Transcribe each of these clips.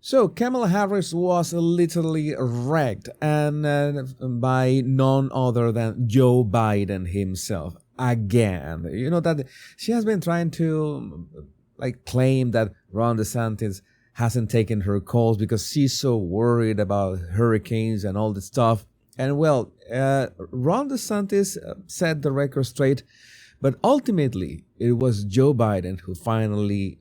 So Kamala Harris was literally wrecked, and by none other than Joe Biden himself. Again, you know that she has been trying to claim that Ron DeSantis hasn't taken her calls because she's so worried about hurricanes and all this stuff. And well, Ron DeSantis set the record straight, but ultimately it was Joe Biden who finally,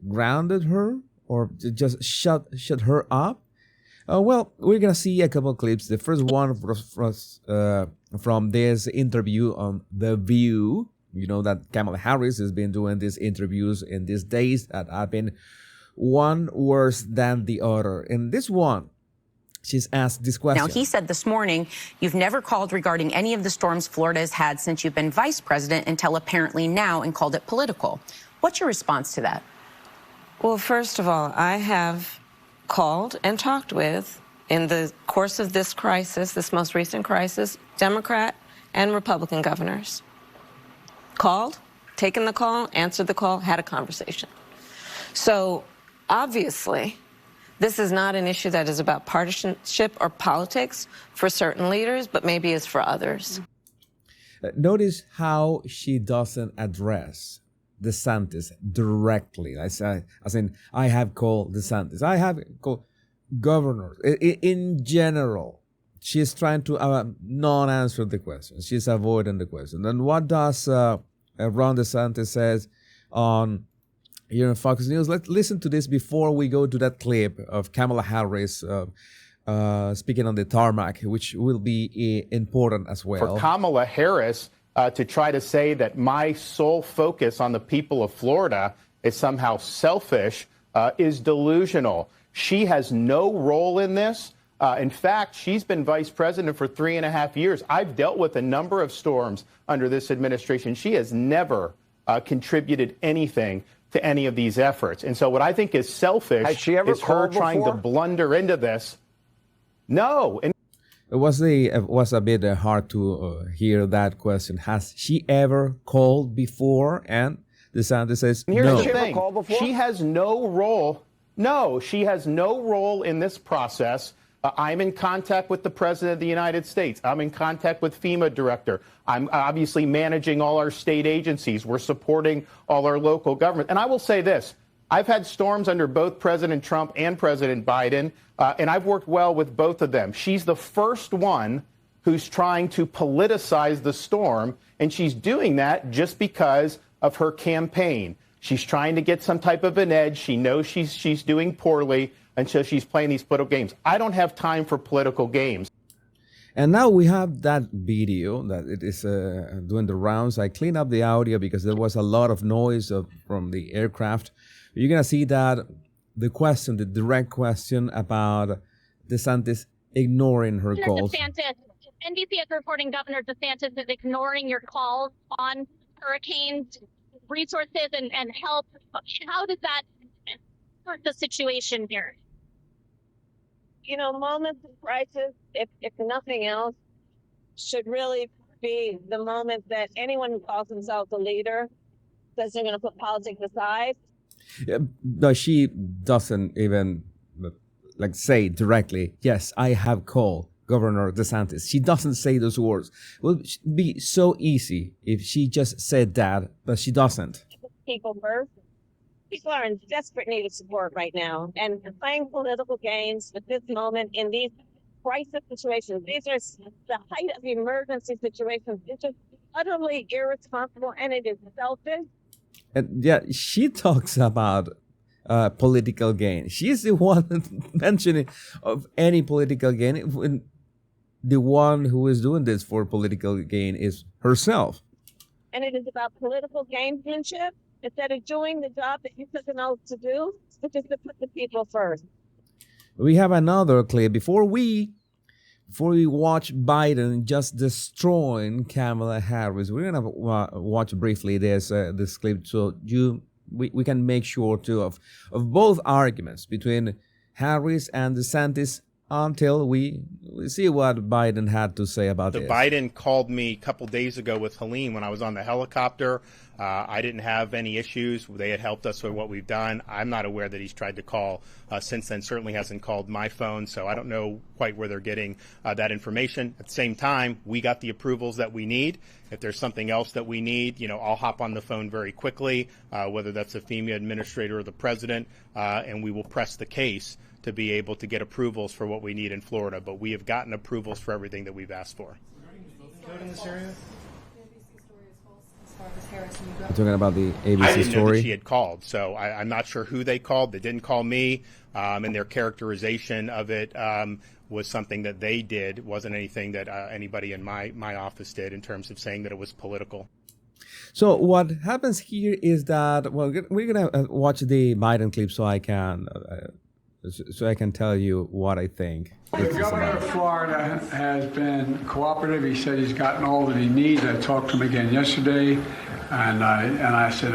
grounded her or just shut her up. We're gonna see a couple of clips. The first one was from this interview on The View. You know that Kamala Harris has been doing these interviews in these days that have been one worse than the other. In this one, she's asked this question. Now, he said this morning, you've never called regarding any of the storms Florida has had since you've been vice president until apparently now, and called it political. What's your response to that? Well, first of all, I have called and talked with, in the course of this crisis, this most recent crisis, Democrat and Republican governors. Called, taken the call, answered the call, had a conversation. So obviously, this is not an issue that is about partisanship or politics for certain leaders, but maybe is for others. Notice how she doesn't address DeSantis directly. I have called DeSantis. I have called governors. In general, she's trying to not answer the question. She's avoiding the question. And what does Ron DeSantis says on here on Fox News? Let's listen to this before we go to that clip of Kamala Harris speaking on the tarmac, which will be important as well. For Kamala Harris to try to say that my sole focus on the people of Florida is somehow selfish is delusional. She has no role in this. In fact, she's been vice president for 3.5 years. I've dealt with a number of storms under this administration. She has never contributed anything to any of these efforts. And so what I think is selfish is her trying to blunder into this. No. And it was a bit hard to hear that question. Has she ever called before? And DeSantis says here's no. the thing. She has no role. No, she has no role in this process. I'm in contact with the President of the United States. I'm in contact with FEMA director. I'm obviously managing all our state agencies. We're supporting all our local government. And I will say this. I've had storms under both President Trump and President Biden, and I've worked well with both of them. She's the first one who's trying to politicize the storm, and she's doing that just because of her campaign. She's trying to get some type of an edge. She knows she's doing poorly, and so she's playing these political games. I don't have time for political games. And now we have that video that it is doing the rounds. I cleaned up the audio because there was a lot of noise from the aircraft. You're going to see that the direct question about DeSantis ignoring her calls. NBC is reporting Governor DeSantis is ignoring your calls on hurricanes, resources, and help. How does that hurt the situation here? You know, moments of crisis, if nothing else, should really be the moment that anyone who calls themselves a leader says they're going to put politics aside. Yeah, no, she doesn't even say directly, yes, I have called Governor DeSantis. She doesn't say those words. It would be so easy if she just said that, but she doesn't. People first. People are in desperate need of support right now. And playing political games at this moment in these crisis situations, these are the height of emergency situations. It's just utterly irresponsible, and it is selfish. And yeah, she talks about political gain. She's the one mentioning of any political gain. The one who is doing this for political gain is herself. And it is about political gamesmanship instead of doing the job that you took an oath to do, which is to put the people first. We have another clip before we watch Biden just destroying Kamala Harris. We're gonna watch briefly this clip so we can make sure too of both arguments between Harris and DeSantis until we see what Biden had to say about this. Biden called me a couple days ago with Helene when I was on the helicopter. I didn't have any issues. They had helped us with what we've done. I'm not aware that he's tried to call since then. Certainly hasn't called my phone, so I don't know quite where they're getting that information. At the same time, we got the approvals that we need. If there's something else that we need, I'll hop on the phone very quickly, whether that's a FEMA administrator or the president, and we will press the case to be able to get approvals for what we need in Florida. But we have gotten approvals for everything that we've asked for. In this area? Talking about the I ABC didn't know that story. she had called, so I'm not sure who they called. They didn't call me, and their characterization of it was something that they did. It wasn't anything that anybody in my office did in terms of saying that it was political. So what happens here is that, well, we're gonna watch the Biden clip so I can tell you what I think. The governor of Florida has been cooperative. He said he's gotten all that he needs. I talked to him again yesterday, and I said,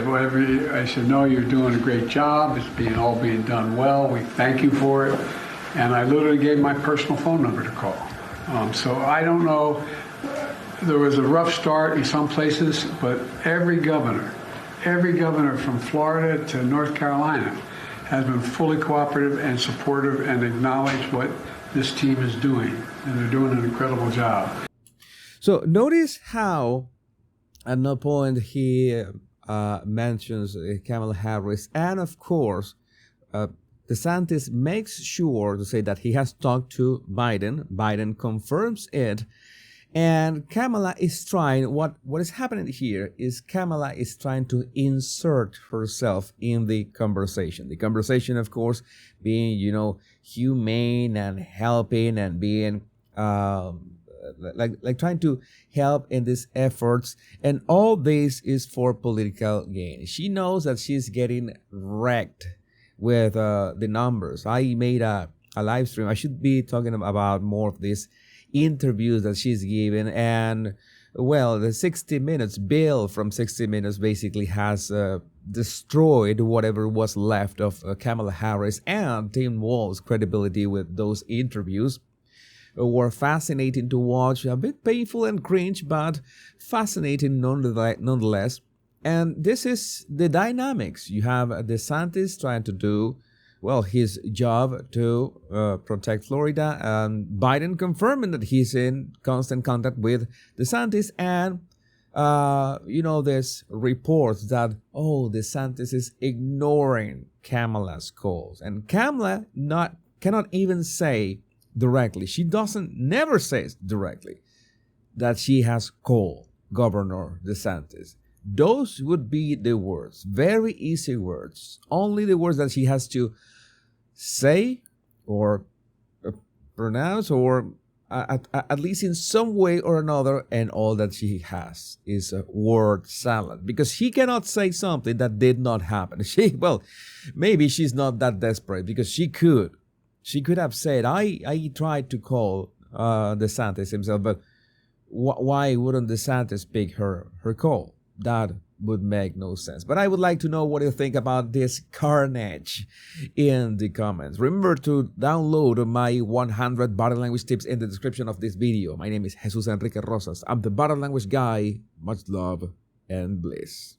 no, you're doing a great job. It's all being done well. We thank you for it. And I literally gave my personal phone number to call. So I don't know. There was a rough start in some places, but every governor from Florida to North Carolina has been fully cooperative and supportive and acknowledged what this team is doing, and they're doing an incredible job. So notice how at no point he mentions Kamala Harris, and of course, DeSantis makes sure to say that he has talked to Biden. Biden confirms it. And Kamala is trying, what is happening here is Kamala is trying to insert herself in the conversation. The conversation, of course, being, humane and helping and being, like trying to help in these efforts. And all this is for political gain. She knows that she's getting wrecked with the numbers. I made a live stream. I should be talking about more of this interviews that she's given, and well, the 60 Minutes bill from 60 Minutes basically has destroyed whatever was left of Kamala Harris and Tim Walz's credibility with those interviews. Were fascinating to watch, a bit painful and cringe, but fascinating nonetheless. And this is the dynamics. You have DeSantis trying to do his job to protect Florida, and Biden confirming that he's in constant contact with DeSantis, and there's reports that DeSantis is ignoring Kamala's calls, and Kamala cannot even say directly. She never says directly that she has called Governor DeSantis. Those would be the words, very easy words, only the words that she has to say or pronounce, or at least in some way or another, and all that she has is a word salad, because she cannot say something that did not happen. Maybe she's not that desperate, because she could have said, I tried to call DeSantis himself, but why wouldn't DeSantis pick her call? That would make no sense. But I would like to know what you think about this carnage in the comments. Remember to download my 100 body language tips in the description of this video. My name is Jesus Enrique Rosas. I'm the body language guy. Much love and bliss.